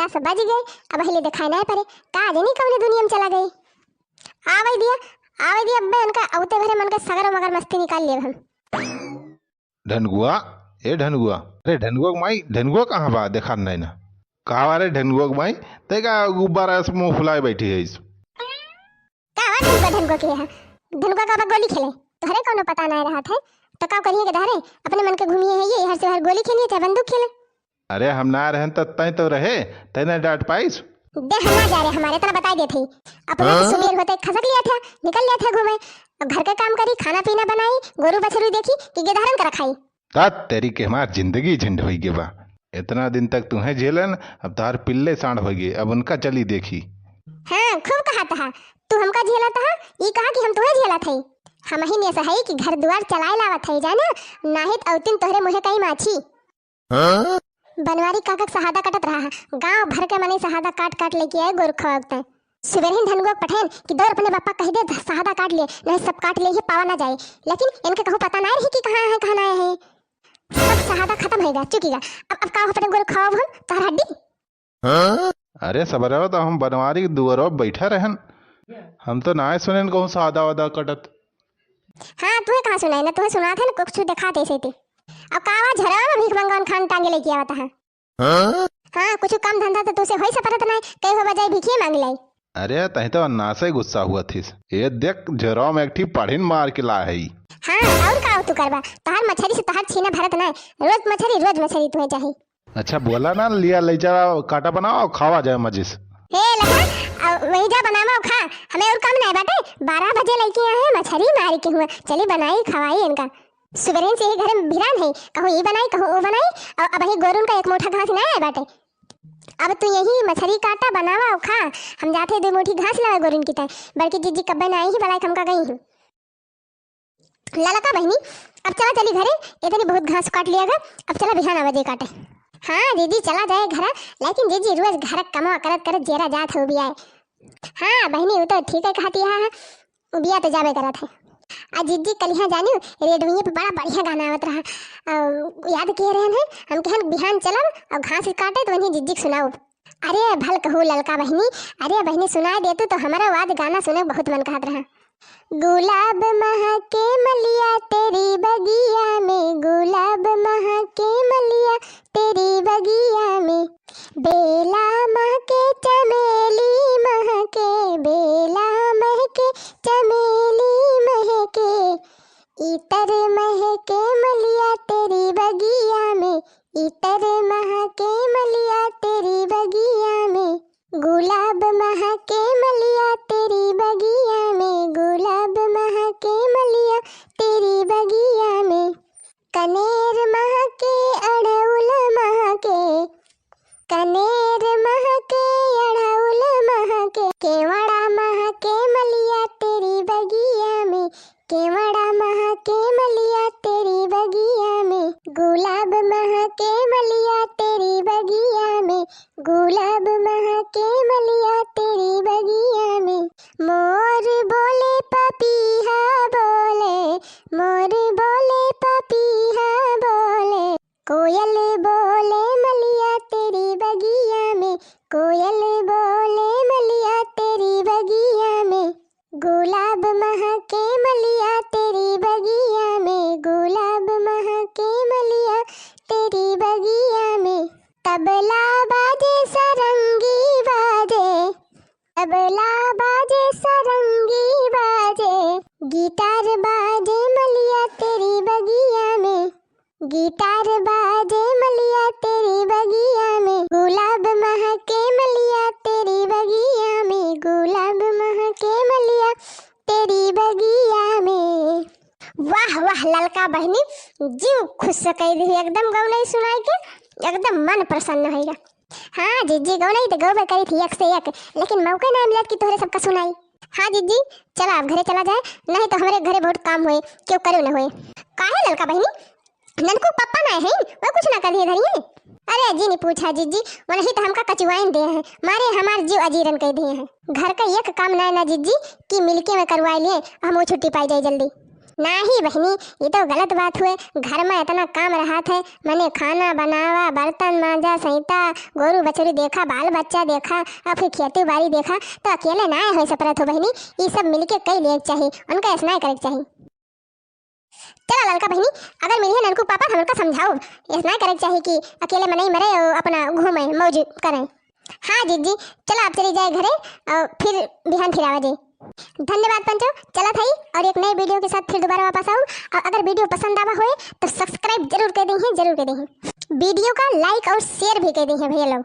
10 बज गए, अब हिले दिखाई नहीं पड़े का जानी कौन दुनिया में चला गई। आवे दिया अब्बे उनका औते भरे मन का सगर मगर मस्ती निकाल लिए हम। ढनगुआ ए ढनगुआ, अरे ढनगुआ माई, ढनगुआ कहाँ बा देखा नहीं ना। कहा रे ढनगुआ माई, तेगा गुब्बारा से मुंह फुलाए बैठी है। का ढनगुआ के है, ढनगुआ का गोली खेले तोहरे कौनो पता नहीं रहा था तो का करिए के धारे अपने मन के घूमिए है ये हर से हर गोली खेलिए चाहे बंदूक खेले। अरे हम ना रहन तय तो रहे तैने डांट पाइस दे हम ना जा रहे हमारे तरह बताई देते अपने सुबह होते खसक लिया था निकल लिया था घूमे। अब घर का काम करी खाना पीना बनाई गोरू बछरू देखी कि गेधारन कर खाई। तात तेरी के हमार जिंदगी झंड होई गे बा। इतना दिन तक तुम्हें झेलन अब तार पिल्ले सांड हो गए, अब उनका चली देखी। हाँ खूब कहा था तू हमका झेला था ये कहा कि हम तुम्हें झेला थे। हम ही ने सही कि घर द्वार चलाए लावत है जाना नाहित औतिन तोहरे मुहे कई माछी। बनवारी काका सहादा कटत रहा गांव भर के मने सहादा काट काट लेके आए गोरख खवाते सुबह ही ढनगुआ पठेन कि दौड़ अपने पापा कह दे सहादा काट ले नहीं सब काट ले ये पावा ना जाए। लेकिन इनके कहूँ पता नहीं रही कि कहाँ आए हैं सब सहादा खत्म होगा चुकीगा। अब का अपने गोरख खवाब हम तार हड्डी। अरे सबर तो हम बनवारी दुआरो बैठा रहन, हम तो ना सुने कहूँ सहादा वादा कटत। हाँ तुम्हें कहाँ सुनाई ना तुम्हें सुना था ना कुछ दिखाते से थे। अब कावा झरा में भीख मंगवान खान टांगे लेके आवता है। हाँ कुछ काम धंधा तो तुसे होई से परत नहीं कई हो बजाय भिखिए मांग लाई। अरे तही तो अन्ना से गुस्सा हुआ थी ये देख झरो में एक ठी पढ़िन मार के ला है। हाँ और का तू करबा तहार मछली से तहार छीना भरत नहीं रोज मछली तुम्हें चाहिए। अच्छा बोला ना लिया ले जा काटा बनाओ खावा जाए मजे से। हे लगा वही जा बनावा खा हमें और काम नहीं बाटे 12 बजे लेके आए हैं मछली मार के हुआ चली बनाई खवाई इनका सुबह से ही घर में भिरान है कहो ये बनाई कहो वो बनाई और अब ही गोरुन का एक मोटा घास नहीं है बाटे। अब तू यही मछली काटा बनावा और खा हम जाते 2 मुट्ठी घास लावे गोरुन की तरह बल्कि जीजी कब्बे ना आई ही बलाई हमका गई हूँ। ललका बहनी अब चला चली घरे इतनी बहुत घास काट लिया अब चला बिहान आवाजे काटे। हाँ दीदी चला जाए घर लेकिन दीदी रोज घर कमा करत करत जेरा जात हो बिया। हाँ बहनी वो तो ठीक है कहती है बिया तो जावे करत है। आज जीजी कल यहाँ जानी रेडियो पे बड़ा बढ़िया गाना आवत रहा याद किए रहे हैं हम कहन बिहान चलब और घास काटे तो वहीं जीजी सुनाओ। अरे भल कहू ललका बहनी अरे बहनी सुनाए देतू तो हमारा वाद गाना सुने बहुत मन कहत रहा। गुलाब महके मलिया तेरी बगिया में गुलाब महके मलिया तेरी बगिया में बेला महके चमेली महके बेला महके चमेली महके इतर महके मलिया तेरी बगिया में इतर महके मलिया तेरी बगिया में गुलाब महके मलिया तेरी बगिया में गुलाब महके मलिया तेरी बगिया में कनेर महके अड़उल महके कनेर महके अड़उल महके केवड़ा महके मलिया तेरी बगिया में केवड़ा महके मलिया तेरी बगिया में गुलाब महके मलिया तेरी बगिया में गुलाब महके मलिया तेरी बगिया में मोर बोले पपीहा बोले मोर बोले पपीहा बोले कोयल बोले मलिया तेरी बगिया में कोयल बोले मलिया तेरी बगिया में गुलाब महके मलिया तेरी बगिया में गुलाब महके मलिया तेरी बगिया में तबला बाजे सरंगी बाजे तबला बाजे सरंगी बाजे गिटार बाजे मलिया तेरी बगिया में गिटार बाजे मलिया तेरी बगिया में गुलाब महके मलिया तेरी बगिया में गुलाब महके मलिया तेरी बगिया में। वाह वाह ललका बहनी जीव खुश कह दी एकदम गौनई सुनाई के एकदम मन प्रसन्न होगा। हाँ जीजी गौनई तो गौबे करी थी एक से एक लेकिन मौका ना मिला कि तोहरे सबका सुनाई। हाँ जीजी चला आप घरे चला जाए नहीं तो हमारे घरे बहुत काम हुए क्यों करो न हुए। काहे ललका बहनी ननको पापा ना है वो कुछ ना करिए धरिए। अरे जी नहीं पूछा जीजी वही तो हमका कचवाइन दे हैं मारे हमारे जीव अजीरन कह दिए हैं घर का एक काम ना ना जीजी कि मिलके में करवाए लिए हम वो छुट्टी पाई जाए जल्दी। नहीं बहनी, ये तो गलत बात हुए। घर में इतना काम रहा था, मैंने खाना बनावा, बर्तन मांजा, सहिता, गोरू बछरू देखा, बाल बच्चा देखा और फिर खेती बाड़ी देखा, तो अकेले ना हो सपरत हो बहनी। ये सब मिलके कई लेक चाहिए, उनका स्नाय करे चाहिए। चलो ललका बहनी, अगर मिली है ननकू पापा तो हमको समझाओ, स्नाय करे चाहिए कि अकेले में नहीं मरे और अपना घूमे मौज करें। हाँ जीजी, चलो आप चली जाए घरे और फिर बिहान फिर आवा जी। धन्यवाद पंचो, चला था और एक नए वीडियो के साथ फिर दोबारा वापस आऊँ। और अगर वीडियो पसंद आवा होए तो सब्सक्राइब जरूर कर दी है, जरूर कर दी है। वीडियो का लाइक और शेयर भी कर दी है भैया लोग।